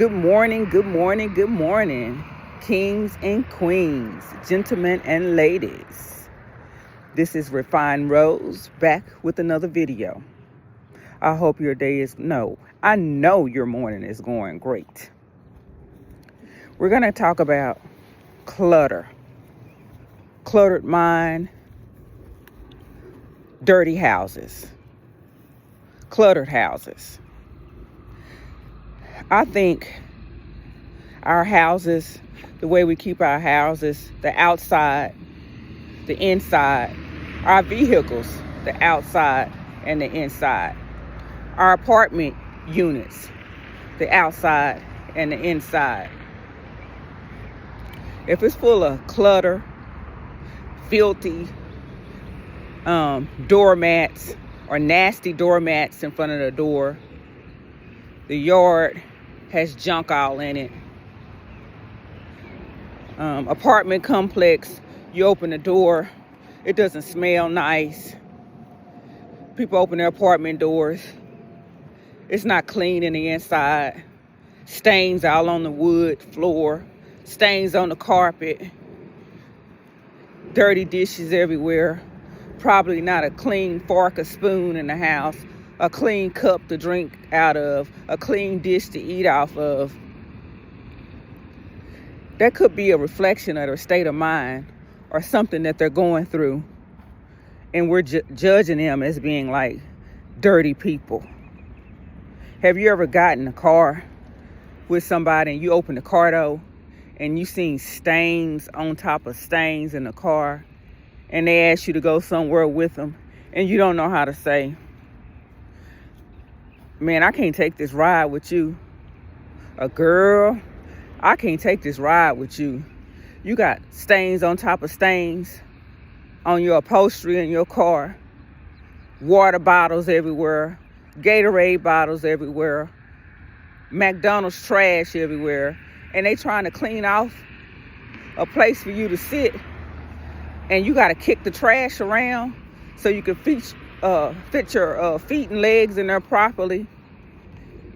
Good morning, good morning, good morning, kings and queens, gentlemen and ladies. This is Refined Rose back with another video. I hope your day I know your morning is going great. We're going to talk about clutter, cluttered mind, dirty houses, cluttered houses. I think our houses, the way we keep our houses, the outside, the inside, our vehicles, the outside and the inside, our apartment units, the outside and the inside. If it's full of clutter, filthy doormats or nasty doormats in front of the door, the yard has junk all in it. Apartment complex, you open the door, it doesn't smell nice. People open their apartment doors, it's not clean in the inside. Stains all on the wood floor, stains on the carpet, dirty dishes everywhere, probably not a clean fork or spoon in the house, a clean cup to drink out of, a clean dish to eat off of. That could be a reflection of their state of mind or something that they're going through. And we're judging them as being like dirty people. Have you ever gotten in a car with somebody and you open the car door and you seen stains on top of stains in the car and they ask you to go somewhere with them and you don't know how to say, man, I can't take this ride with you. A girl, I can't take this ride with you. You got stains on top of stains on your upholstery in your car. Water bottles everywhere. Gatorade bottles everywhere. McDonald's trash everywhere. And they trying to clean off a place for you to sit. And you got to kick the trash around so you can fit your feet and legs in there properly.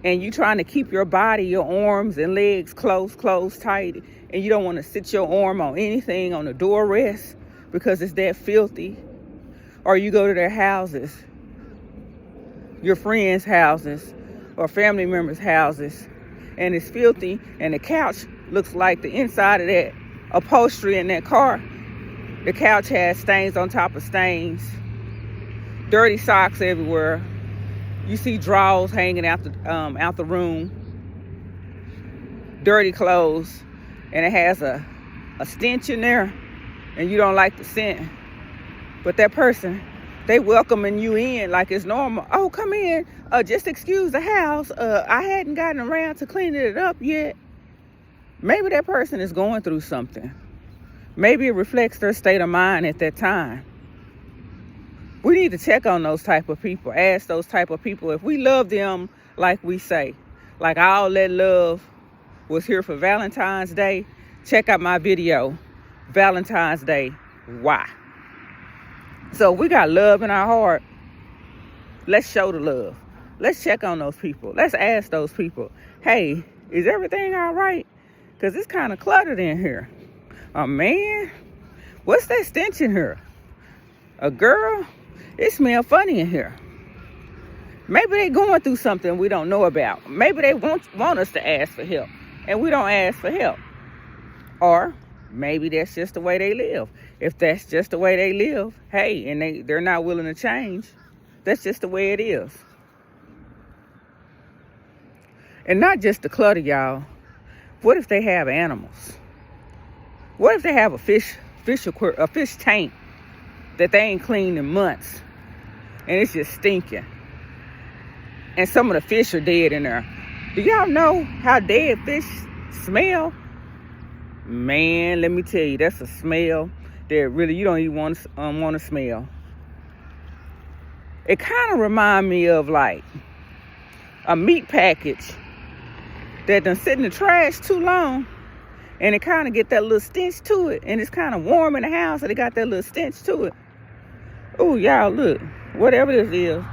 And you trying to keep your body, your arms and legs closed tight. And you don't want to sit your arm on anything on the door rest because it's that filthy. Or you go to their houses, your friends' houses or family members' houses, and it's filthy and the couch looks like the inside of that upholstery in that car. The couch has stains on top of stains, dirty socks everywhere. You see drawers hanging out the room, dirty clothes, and it has a stench in there, and you don't like the scent. But that person, they welcoming you in like it's normal. Oh, come in. Just excuse the house. I hadn't gotten around to cleaning it up yet. Maybe that person is going through something. Maybe it reflects their state of mind at that time. We need to check on those type of people. Ask those type of people if we love them like we say. Like all that love was here for Valentine's Day. Check out my video, Valentine's Day, why? So we got love in our heart. Let's show the love. Let's check on those people. Let's ask those people, hey, is everything all right? Because it's kind of cluttered in here. Oh, man, what's that stench in here? A girl, it smells funny in here. Maybe they going through something we don't know about. Maybe they want us to ask for help, and we don't ask for help. Or maybe that's just the way they live. If that's just the way they live, hey, and they're not willing to change, that's just the way it is. And not just the clutter, y'all. What if they have animals? What if they have a fish tank that they ain't cleaned in months, and it's just stinking? And some of the fish are dead in there. Do y'all know how dead fish smell? Man, let me tell you, that's a smell that really you don't even want to smell. It kind of reminds me of like a meat package that done sit in the trash too long, and it kind of get that little stench to it, and it's kind of warm in the house, and it got that little stench to it. Oh, y'all, look, whatever this is,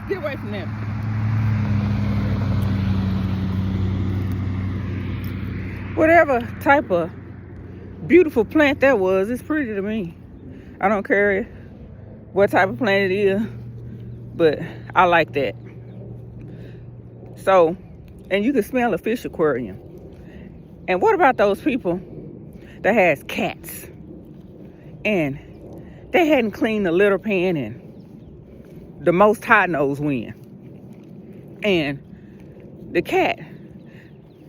get away from them. whatever type of beautiful plant that was, it's pretty to me. I don't care what type of plant it is, but I like that. So, and you can smell a fish aquarium. And what about those people that has cats and they hadn't cleaned the litter pan in the most high nose wind, and the cat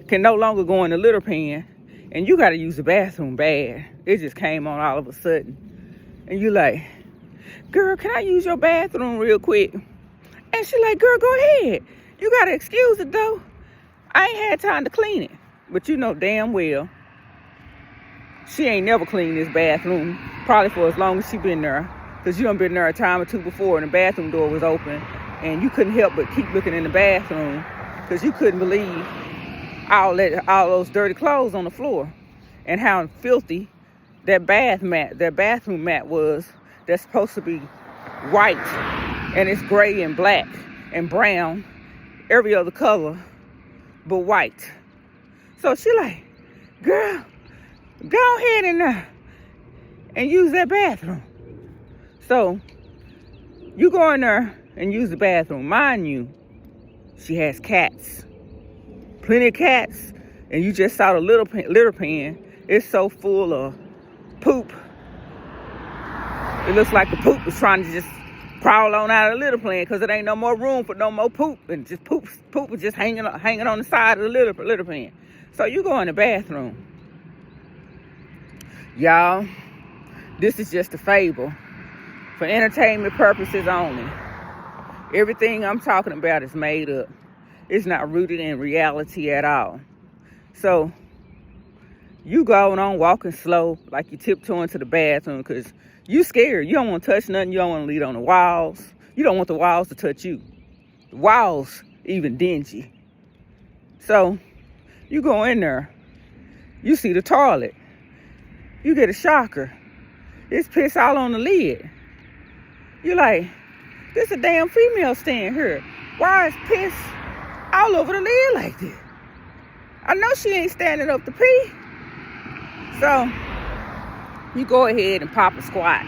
can no longer go in the litter pan, and you got to use the bathroom bad. It just came on all of a sudden, and you like, girl, can I use your bathroom real quick? And she like, girl, go ahead. You got to excuse it though. I ain't had time to clean it. But you know damn well she ain't never cleaned this bathroom, probably for as long as she been there, because you done been there a time or two before and the bathroom door was open and you couldn't help but keep looking in the bathroom because you couldn't believe all those dirty clothes on the floor and how filthy that bathroom mat was. That's supposed to be white, and it's gray and black and brown, every other color but white. So she like, girl, go ahead and use that bathroom. So you go in there and use the bathroom. Mind you, she has cats, plenty of cats, and you just saw the litter pan. It's so full of poop. It looks like the poop was trying to just crawl on out of the litter pan because it ain't no more room for no more poop, and just poop was just hanging on the side of the litter pan. So you go in the bathroom. Y'all, this is just a fable for entertainment purposes only. Everything I'm talking about is made up. It's not rooted in reality at all. So you going on walking slow like you tiptoeing to the bathroom because you scared. You don't want to touch nothing. You don't want to lead on the walls. You don't want the walls to touch you. The walls even dingy. So you go in there. You see the toilet. You get a shocker. It's piss all on the lid. You like, this a damn female stand here. Why is piss all over the lid like this? I know she ain't standing up to pee. So you go ahead and pop a squat.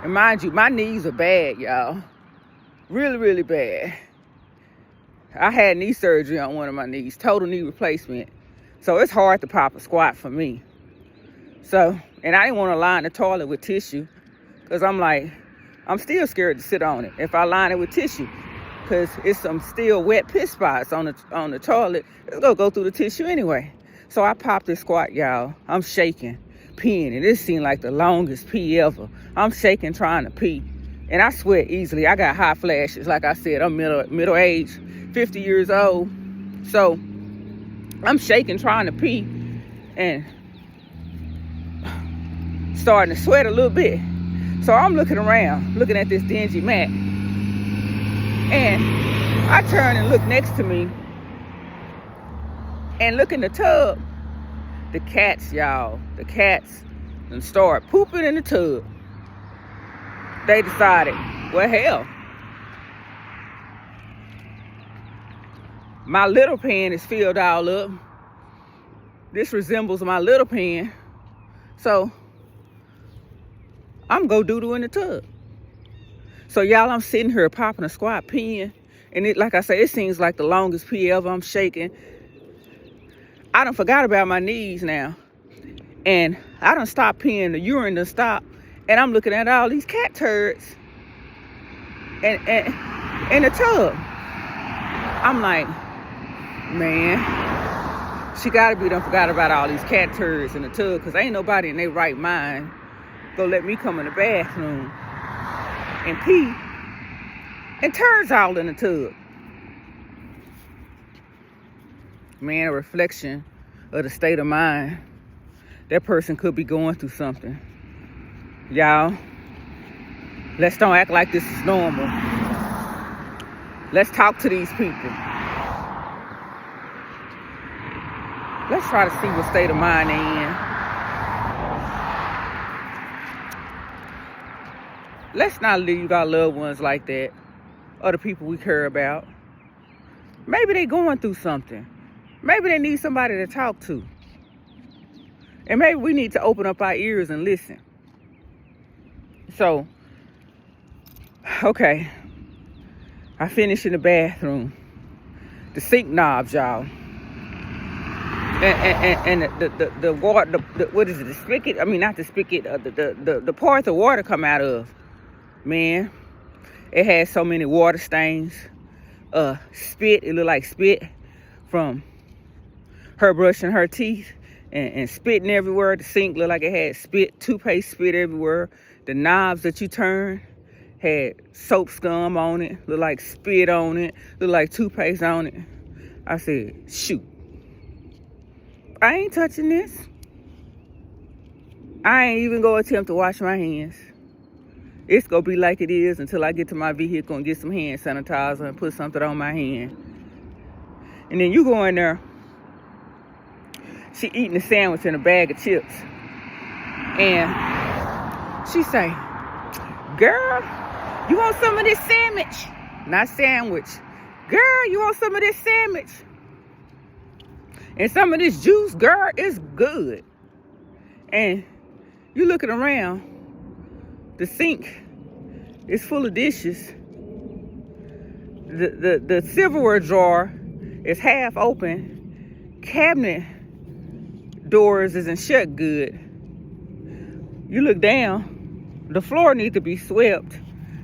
And mind you, my knees are bad, y'all. Really, really bad. I had knee surgery on one of my knees, total knee replacement. So it's hard to pop a squat for me. So, and I didn't want to line the toilet with tissue because I'm like, I'm still scared to sit on it if I line it with tissue because it's some still wet piss spots on the toilet. It's going to go through the tissue anyway. So I popped this squat, y'all. I'm shaking, peeing, and it seemed like the longest pee ever. I'm shaking trying to pee, and I sweat easily. I got hot flashes. Like I said, I'm middle-aged, 50 years old. So I'm shaking trying to pee and starting to sweat a little bit. So I'm looking around, looking at this dingy mat. And I turn and look next to me and look in the tub. The cats, y'all, the cats and start pooping in the tub. They decided, well, hell, my little pan is filled all up. This resembles my little pan. So I'm gonna doodle in the tub. So y'all, I'm sitting here popping a squat, peeing. And it, like I say, it seems like the longest pee ever. I'm shaking. I done forgot about my knees now. And I done stopped peeing. The urine done stopped. And I'm looking at all these cat turds and in the tub. I'm like, man, she gotta be done forgot about all these cat turds in the tub, because ain't nobody in their right mind gonna let me come in the bathroom and pee and turds all in the tub. Man, a reflection of the state of mind. That person could be going through something. Y'all, let's don't act like this is normal. Let's talk to these people. Let's try to see what state of mind they're in. Let's not leave our loved ones like that, or the people we care about. Maybe they're going through something. Maybe they need somebody to talk to. And maybe we need to open up our ears and listen. So, okay. I finished in the bathroom. The sink knobs, y'all. And the water, what is it? The spigot? I mean, not the spigot. The part the water come out of. Man, it had so many water stains. Spit. It looked like spit from her brushing her teeth and spitting everywhere. The sink looked like it had spit, toothpaste spit everywhere. The knobs that you turn had soap scum on it. Looked like spit on it. Looked like toothpaste on it. I said, shoot. I ain't touching this. I ain't even gonna attempt to wash my hands. It's gonna be like it is until I get to my vehicle and get some hand sanitizer and put something on my hand. And then you go in there, she eating a sandwich and a bag of chips. And she say, girl, you want some of this sandwich? Not sandwich. Girl, you want some of this sandwich? And some of this juice, girl, is good. And you looking around, the sink is full of dishes. The silverware drawer is half open. Cabinet doors isn't shut good. You look down, the floor needs to be swept.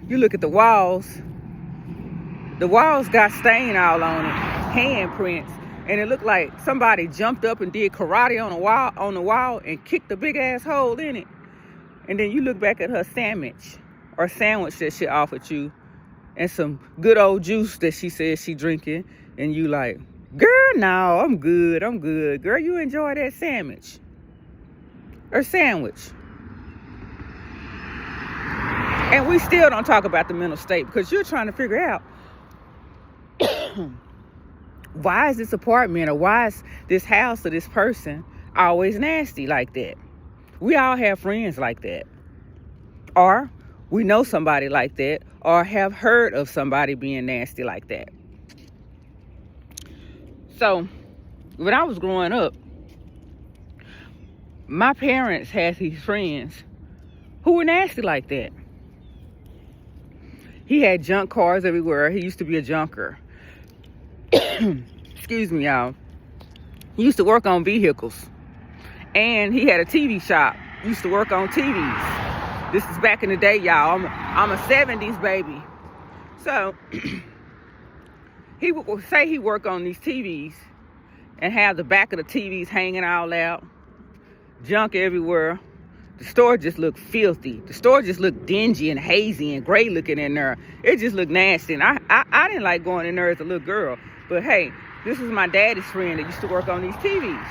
You look at the walls. The walls got stain all on it, handprints. And it looked like somebody jumped up and did karate on the wall and kicked a big ass hole in it. And then you look back at her sandwich that she offered you and some good old juice that she says she drinking. And you like, girl, no, I'm good. Girl, you enjoy that sandwich. Or sandwich. And we still don't talk about the mental state because you're trying to figure out why is this apartment or why is this house or this person always nasty like that? We all have friends like that. Or we know somebody like that or have heard of somebody being nasty like that. So when I was growing up, my parents had these friends who were nasty like that. He had junk cars everywhere. He used to be a junker. Excuse me, y'all. He used to work on vehicles. And he had a TV shop. Used to work on TVs. This is back in the day, y'all. I'm a 70s baby. So, he would say he worked on these TVs and have the back of the TVs hanging all out. Junk everywhere. The store just looked filthy. The store just looked dingy and hazy and gray looking in there. It just looked nasty. And I didn't like going in there as a little girl. But hey, this was my daddy's friend that used to work on these TVs.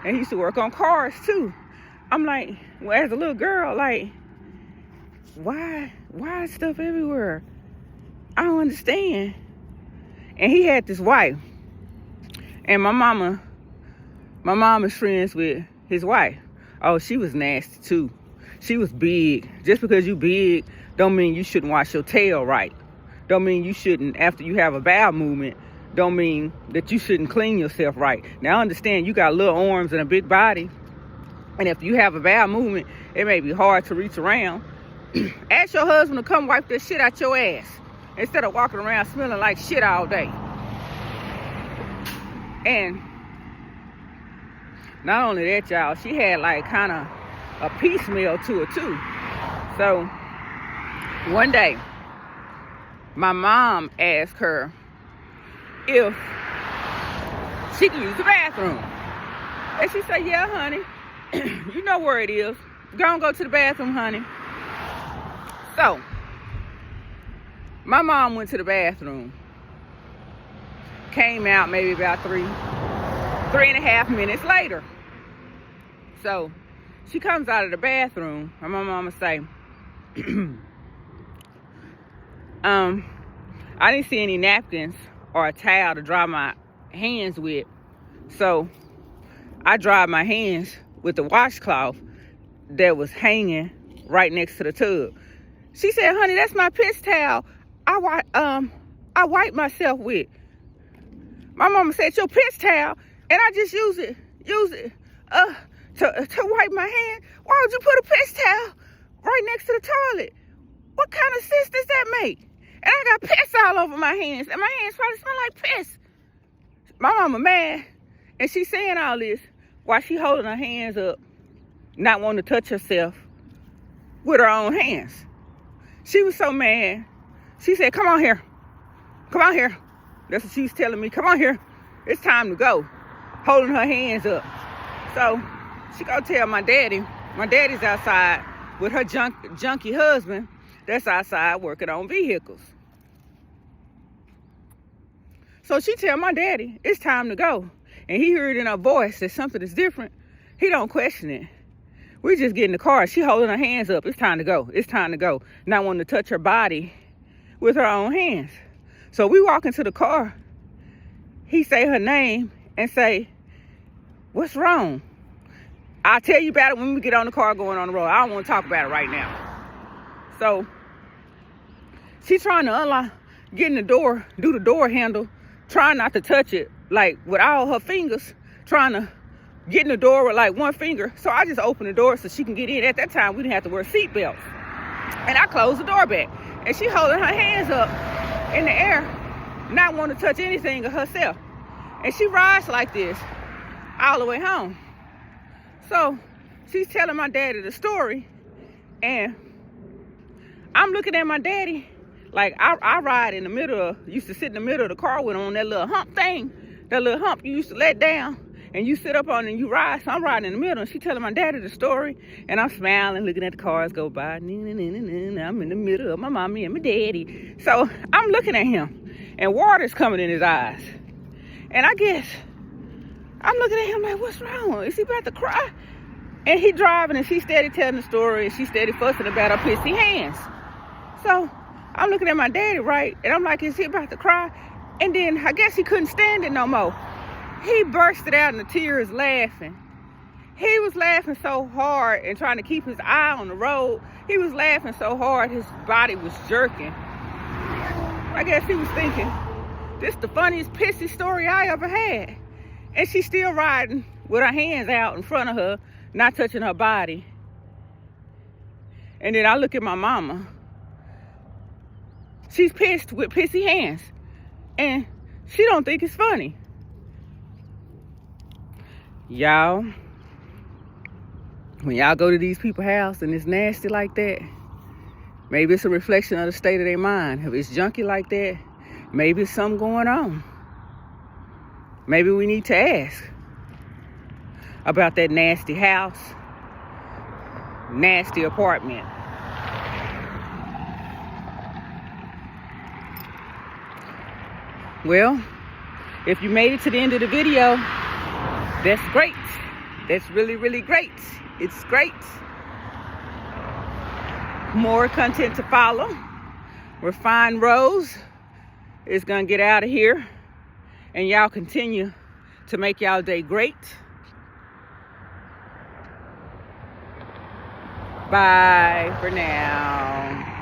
And he used to work on cars too. I'm like, well, as a little girl, like, why is stuff everywhere? I don't understand. And he had this wife. And my mom is friends with his wife. Oh, she was nasty too. She was big. Just because you big don't mean you shouldn't wash your tail right. Don't mean you shouldn't, after you have a bowel movement, don't mean that you shouldn't clean yourself right. Now, I understand you got little arms and a big body. And if you have a bowel movement, it may be hard to reach around. Ask your husband to come wipe that shit out your ass instead of walking around smelling like shit all day. And not only that, y'all, she had like kind of a piecemeal to her too. So one day, my mom asked her if she can use the bathroom. And she said, yeah, honey, you know where it is. Go to the bathroom, honey. So my mom went to the bathroom, came out maybe about 3.5 minutes later. So she comes out of the bathroom, and my mama say, I didn't see any napkins or a towel to dry my hands with. So I dried my hands with the washcloth that was hanging right next to the tub. She said, honey, that's my piss towel I wipe myself with. My mama said, your piss towel, and I just use it to wipe my hand. Why would you put a piss towel right next to the toilet? What kind of sense does that make? And I got piss all over my hands, and my hands probably smell like piss. My mama mad, and she's saying all this while she holding her hands up, not wanting to touch herself with her own hands. She was so mad. She said, come on here. Come on here. That's what she was telling me. Come on here. It's time to go. Holding her hands up. So she go tell my daddy. My daddy's outside with her junky husband that's outside working on vehicles. So she tell my daddy, it's time to go. And he heard in her voice that something is different. He don't question it. We just get in the car. She holding her hands up. It's time to go. It's time to go. Not wanting to touch her body with her own hands. So we walk into the car. He say her name and say, what's wrong? I'll tell you about it when we get on the car going on the road. I don't want to talk about it right now. So she's trying to unlock, get in the door, do the door handle, trying not to touch it, like with all her fingers, trying to get in the door with like one finger. So I just opened the door so she can get in. At that time, we didn't have to wear seatbelts. And I closed the door back. And she holding her hands up in the air, not wanting to touch anything of herself. And she rides like this all the way home. So she's telling my daddy the story, and I'm looking at my daddy like I ride in the middle of, used to sit in the middle of the car with him on that little hump thing, that little hump you used to let down and you sit up on and you ride. So I'm riding in the middle, and she telling my daddy the story, and I'm smiling, looking at the cars go by. I'm in the middle of my mommy and my daddy. So I'm looking at him, and water's coming in his eyes. And I guess I'm looking at him like, what's wrong? Is he about to cry? And he driving, and she steady telling the story, and she steady fussing about her pissy hands. So I'm looking at my daddy, right? And I'm like, is he about to cry? And then I guess he couldn't stand it no more. He bursted out in the tears laughing. He was laughing so hard and trying to keep his eye on the road. He was laughing so hard his body was jerking. I guess he was thinking, this is the funniest pissy story I ever had. And she's still riding with her hands out in front of her, not touching her body. And then I look at my mama. She's pissed with pissy hands. And she don't think it's funny. Y'all, when y'all go to these people's house and it's nasty like that, maybe it's a reflection of the state of their mind. If it's junky like that, maybe it's something going on. Maybe we need to ask about that nasty house, nasty apartment. Well, if you made it to the end of the video, that's great. That's really, really great. It's great. More content to follow. Refined Rose is going to get out of here. And y'all continue to make y'all day great. Bye for now.